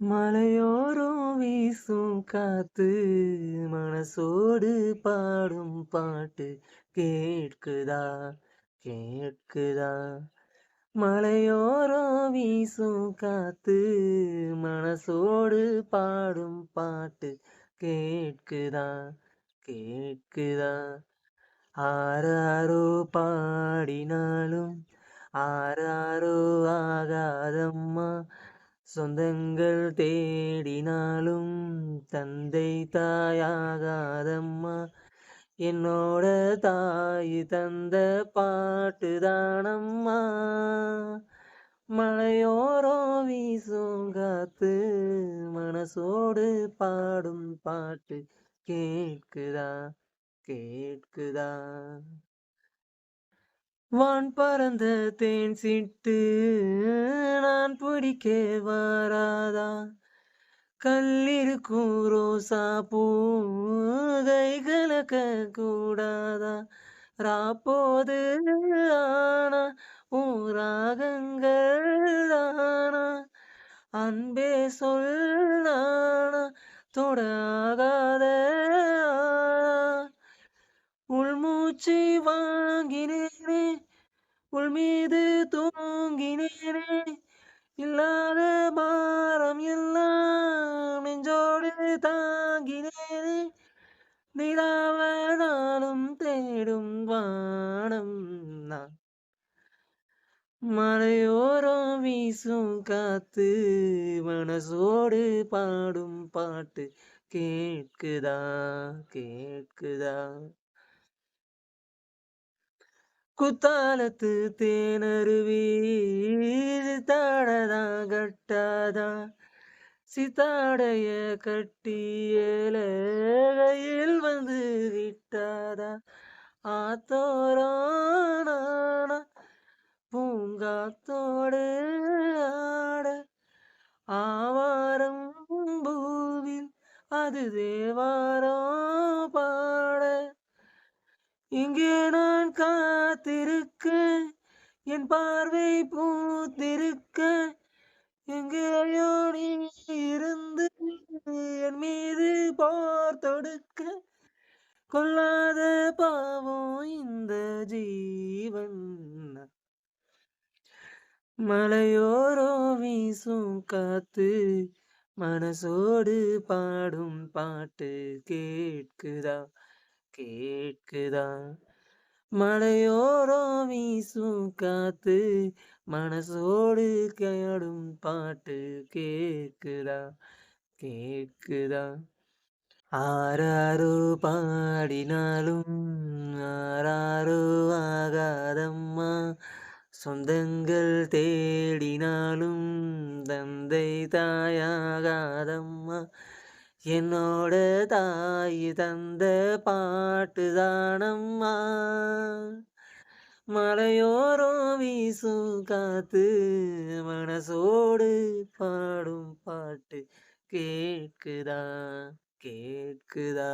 மலையோரம் வீசும் காத்து மனசோடு பாடும் பாட்டு கேட்குதா கேட்குதா. மலையோரம் வீசும் காத்து மனசோடு பாடும் பாட்டு கேட்குதா கேட்குதா. ஆராரோ பாடினாலும் ஆராரோ ஆகாதம்மா. சொந்தங்கள் தேடினாலும் தந்தை தாயாகாதம்மா. என்னோட தாய் தந்த பாட்டுதானம்மா. மலையோரம் வீசும் காத்து மனசோடு பாடும் பாட்டு கேட்குதா கேட்குதா. வான் பறந்த தேன் சிட்டு நான் பிடிக்க வராதா. கல்லிருக்கும் ரோசா பூ கை கலக்க கூடாதா. ராப்போது ஆனா ஊராகங்கள் தானா. அன்பே சொல்லானா தொட ஆகாத உள்மூச்சு வாங்கினேனே உள் மீது தூங்கினேனே. இல்லாத பாரம் எல்லாம் நெஞ்சோடு தாங்கினேனே. நிலாவ நாளும் தேடும் வானம் நான். மலையோரம் வீசும் காத்து மனசோடு பாடும் பாட்டு கேட்குதா கேட்குதா. குத்தாலத்து தேனருவி சித்தாடதா கட்டாதா. சித்தாடைய கட்டி ஏழையில் வந்து விட்டாதா. ஆத்தோரான பூங்காத்தோடு ஆட ஆவாரம் பூவில் அது தேவாரம் பாட. இங்கே நான் காத்திருக்க என் பார்வை பூத்திருக்க. எங்கேயோ நீ இருந்து என் மீது போர் தொடுக்க. கொல்லாத பாவம் இந்த ஜீவன். மலையோரோ வீசும் காத்து மனசோடு பாடும் பாட்டு கேட்குதா கேட்குதா. மலையோரோ வீசும் காத்து மனசோடு கேடும் பாட்டு கேட்குதா கேட்குதா. ஆராரோ பாடினாலும் ஆராரோ ஆகாதம்மா. சொந்தங்கள் தேடினாலும் தந்தை தாயாகாதம்மா. என்னோட தாய் தந்த பாட்டுதானம்மா. மலையோரம் வீசும் காத்து மனசோடு பாடும் பாட்டு கேட்குதா கேட்குதா.